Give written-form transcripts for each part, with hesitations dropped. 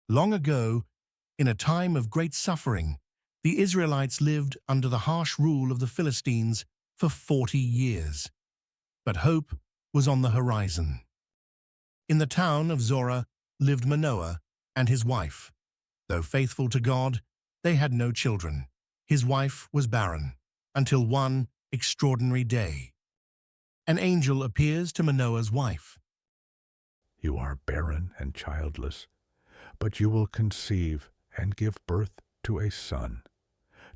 Long ago, in a time of great suffering, the Israelites lived under the harsh rule of the Philistines for 40 years. But hope was on the horizon. In the town of Zorah lived Manoah and his wife. Though faithful to God, they had no children. His wife was barren, until one extraordinary day. An angel appears to Manoah's wife. You are barren and childless, but you will conceive and give birth to a son.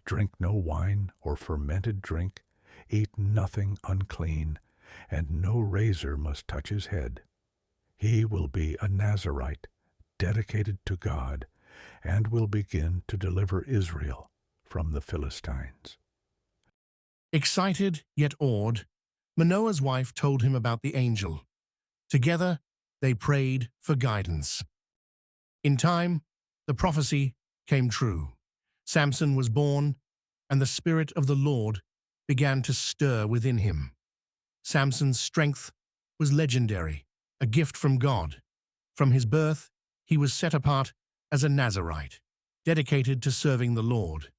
Drink no wine or fermented drink, eat nothing unclean, and no razor must touch his head. He will be a Nazirite, dedicated to God, and will begin to deliver Israel from the Philistines. Excited yet awed, Manoah's wife told him about the angel. Together, they prayed for guidance. In time, the prophecy came true. Samson was born, and the Spirit of the Lord began to stir within him. Samson's strength was legendary, a gift from God. From his birth, he was set apart as a Nazirite, dedicated to serving the Lord.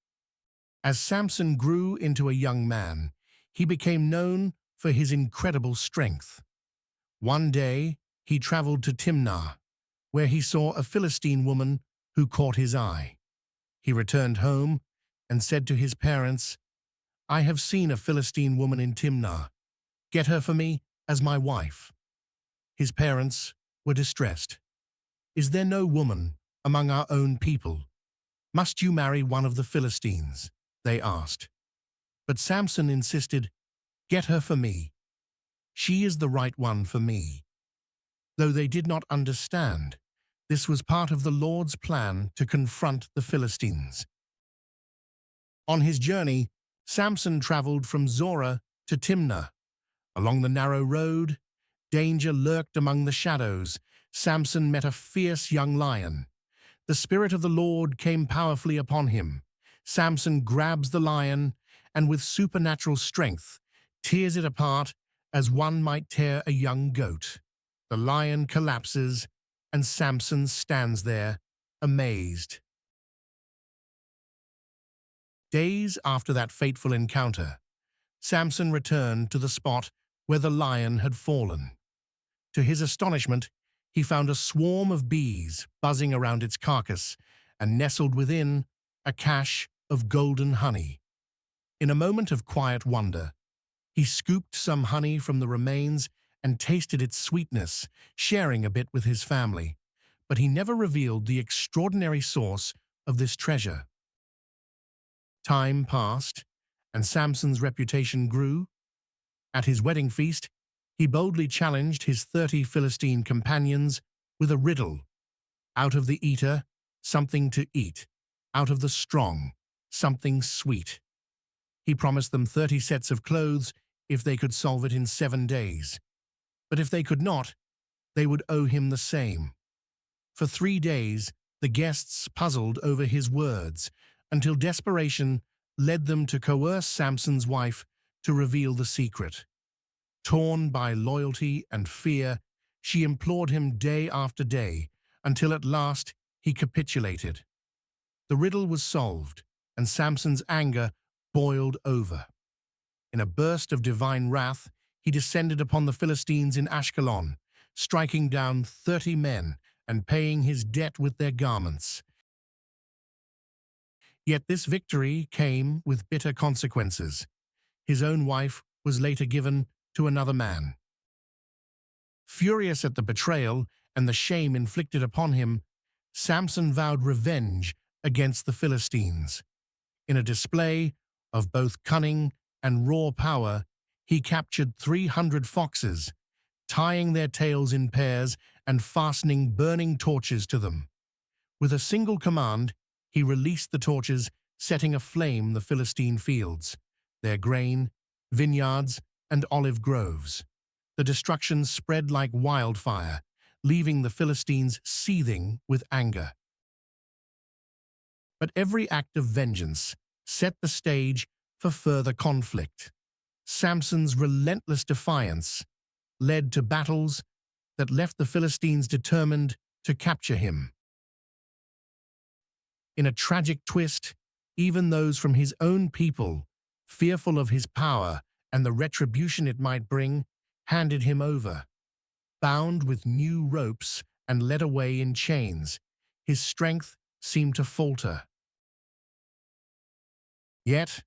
As Samson grew into a young man, he became known for his incredible strength. One day, he traveled to Timnah, where he saw a Philistine woman who caught his eye. He returned home and said to his parents, "I have seen a Philistine woman in Timnah. Get her for me as my wife." His parents were distressed. "Is there no woman among our own people? Must you marry one of the Philistines?" they asked. But Samson insisted, "Get her for me. She is the right one for me." Though they did not understand, this was part of the Lord's plan to confront the Philistines. On his journey, Samson traveled from Zorah to Timnah. Along the narrow road, danger lurked among the shadows. Samson met a fierce young lion. The Spirit of the Lord came powerfully upon him. Samson grabs the lion and with supernatural strength tears it apart as one might tear a young goat. The lion collapses and Samson stands there, amazed. Days after that fateful encounter, Samson returned to the spot where the lion had fallen. To his astonishment, he found a swarm of bees buzzing around its carcass, and nestled within, a cache of golden honey. In a moment of quiet wonder, he scooped some honey from the remains and tasted its sweetness, sharing a bit with his family. But he never revealed the extraordinary source of this treasure. Time passed, and Samson's reputation grew. At his wedding feast, he boldly challenged his 30 Philistine companions with a riddle. Out of the eater, something to eat. Out of the strong, something sweet. He promised them 30 sets of clothes if they could solve it in 7 days. But if they could not, they would owe him the same. For 3 days, the guests puzzled over his words, until desperation led them to coerce Samson's wife to reveal the secret. Torn by loyalty and fear, she implored him day after day, until at last he capitulated. The riddle was solved, and Samson's anger boiled over. In a burst of divine wrath, he descended upon the Philistines in Ashkelon, striking down 30 men and paying his debt with their garments. Yet this victory came with bitter consequences. His own wife was later given to another man. Furious at the betrayal and the shame inflicted upon him, Samson vowed revenge against the Philistines. In a display of both cunning and raw power, he captured 300 foxes, tying their tails in pairs and fastening burning torches to them. With a single command, he released the torches, setting aflame the Philistine fields, their grain, vineyards, and olive groves. The destruction spread like wildfire, leaving the Philistines seething with anger. But every act of vengeance set the stage for further conflict. Samson's relentless defiance led to battles that left the Philistines determined to capture him. In a tragic twist, even those from his own people, fearful of his power and the retribution it might bring, handed him over. Bound with new ropes and led away in chains, his strength seemed to falter. Yet,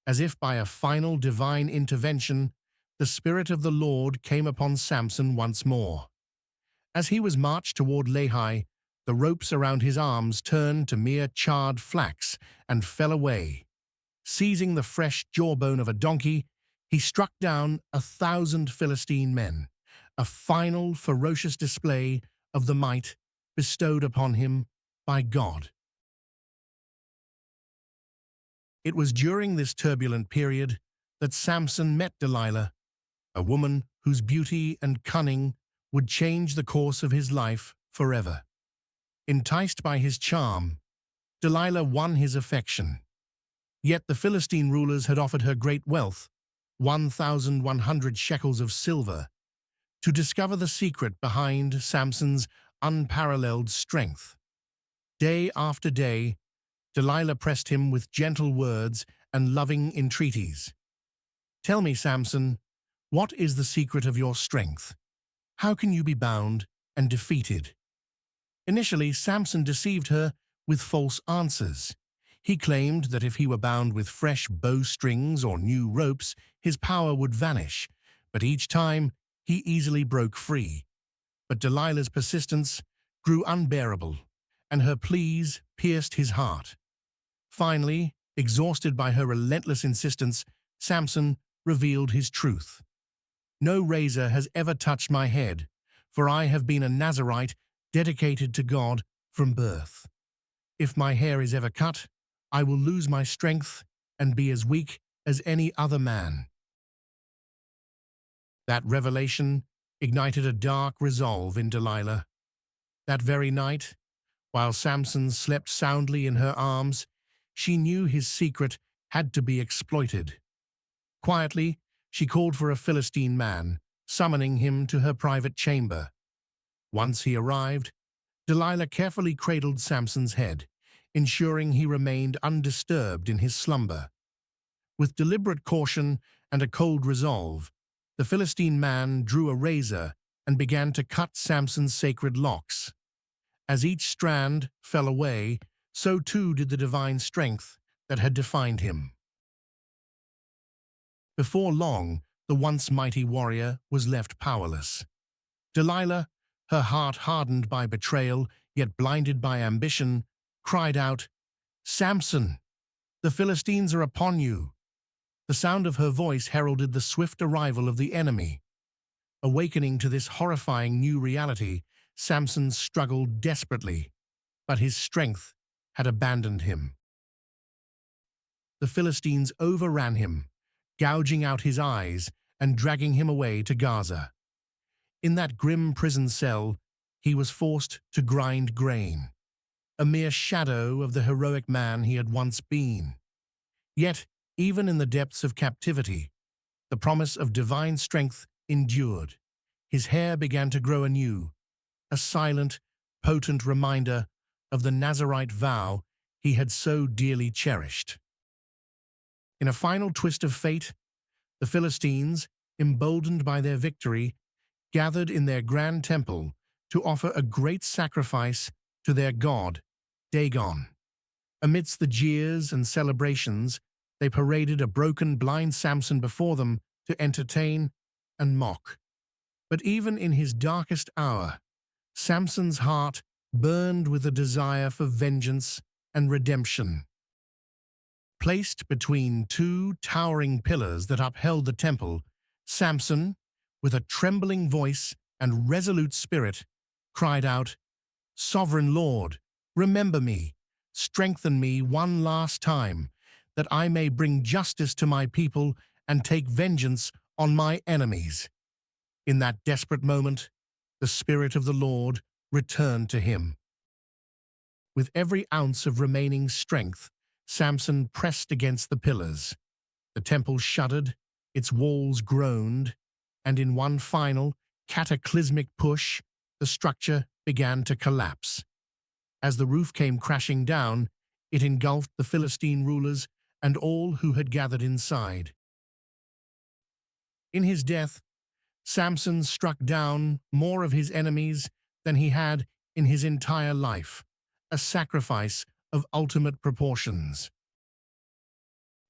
as if by a final divine intervention, the Spirit of the Lord came upon Samson once more. As he was marched toward Lehi, the ropes around his arms turned to mere charred flax and fell away. Seizing the fresh jawbone of a donkey, he struck down 1,000 Philistine men, a final ferocious display of the might bestowed upon him by God. It was during this turbulent period that Samson met Delilah, a woman whose beauty and cunning would change the course of his life forever. Enticed by his charm, Delilah won his affection. Yet the Philistine rulers had offered her great wealth, 1,100 shekels of silver, to discover the secret behind Samson's unparalleled strength. Day after day, Delilah pressed him with gentle words and loving entreaties. "Tell me, Samson, what is the secret of your strength? How can you be bound and defeated?" Initially, Samson deceived her with false answers. He claimed that if he were bound with fresh bowstrings or new ropes, his power would vanish, but each time he easily broke free. But Delilah's persistence grew unbearable, and her pleas pierced his heart. Finally, exhausted by her relentless insistence, Samson revealed his truth. "No razor has ever touched my head, for I have been a Nazirite dedicated to God from birth. If my hair is ever cut, I will lose my strength and be as weak as any other man." That revelation ignited a dark resolve in Delilah. That very night, while Samson slept soundly in her arms, she knew his secret had to be exploited. Quietly, she called for a Philistine man, summoning him to her private chamber. Once he arrived, Delilah carefully cradled Samson's head, ensuring he remained undisturbed in his slumber. With deliberate caution and a cold resolve, the Philistine man drew a razor and began to cut Samson's sacred locks. As each strand fell away, so too did the divine strength that had defined him. Before long, the once mighty warrior was left powerless. Delilah, her heart hardened by betrayal, yet blinded by ambition, cried out, "Samson, the Philistines are upon you!" The sound of her voice heralded the swift arrival of the enemy. Awakening to this horrifying new reality, Samson struggled desperately, but his strength had abandoned him. The Philistines overran him, gouging out his eyes and dragging him away to Gaza. In that grim prison cell, he was forced to grind grain, a mere shadow of the heroic man he had once been. Yet, even in the depths of captivity, the promise of divine strength endured. His hair began to grow anew, a silent, potent reminder of the Nazirite vow he had so dearly cherished. In a final twist of fate, the Philistines, emboldened by their victory, gathered in their grand temple to offer a great sacrifice to their god, Dagon. Amidst the jeers and celebrations, they paraded a broken, blind Samson before them to entertain and mock. But even in his darkest hour, Samson's heart burned with a desire for vengeance and redemption. Placed between two towering pillars that upheld the temple, Samson, with a trembling voice and resolute spirit, cried out, "Sovereign Lord, remember me, strengthen me one last time, that I may bring justice to my people and take vengeance on my enemies." In that desperate moment, the Spirit of the Lord returned to him. With every ounce of remaining strength, Samson pressed against the pillars. The temple shuddered, its walls groaned, and in one final, cataclysmic push, the structure began to collapse. As the roof came crashing down, It engulfed the Philistine rulers and all who had gathered inside. In his death, Samson struck down more of his enemies than he had in his entire life, a sacrifice of ultimate proportions.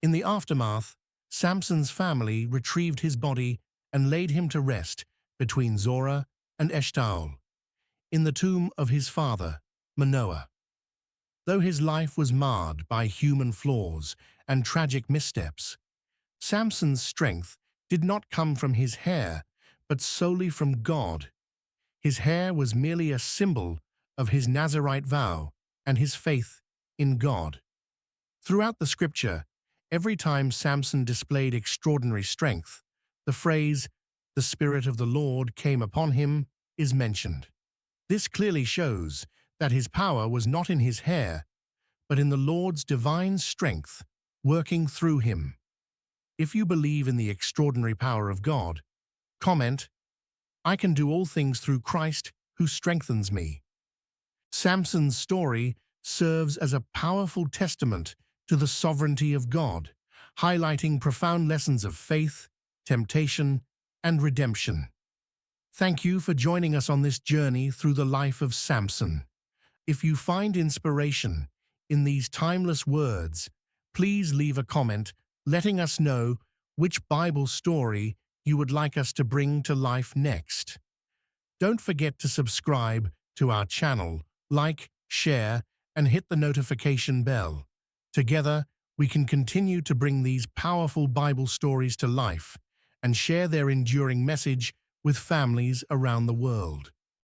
In the aftermath, Samson's family retrieved his body and laid him to rest between Zorah and Eshtaol, in the tomb of his father, Manoah. Though his life was marred by human flaws and tragic missteps, Samson's strength did not come from his hair, but solely from God. His hair was merely a symbol of his Nazirite vow and his faith in God. Throughout the scripture, every time Samson displayed extraordinary strength, the phrase, "The Spirit of the Lord came upon him," is mentioned. This clearly shows that his power was not in his hair, but in the Lord's divine strength working through him. If you believe in the extraordinary power of God, comment, "I can do all things through Christ who strengthens me." Samson's story serves as a powerful testament to the sovereignty of God, highlighting profound lessons of faith, temptation, and redemption. Thank you for joining us on this journey through the life of Samson. If you find inspiration in these timeless words, please leave a comment letting us know which Bible story you would like us to bring to life next. Don't forget to subscribe to our channel, like, share, and hit the notification bell. Together, we can continue to bring these powerful Bible stories to life and share their enduring message with families around the world.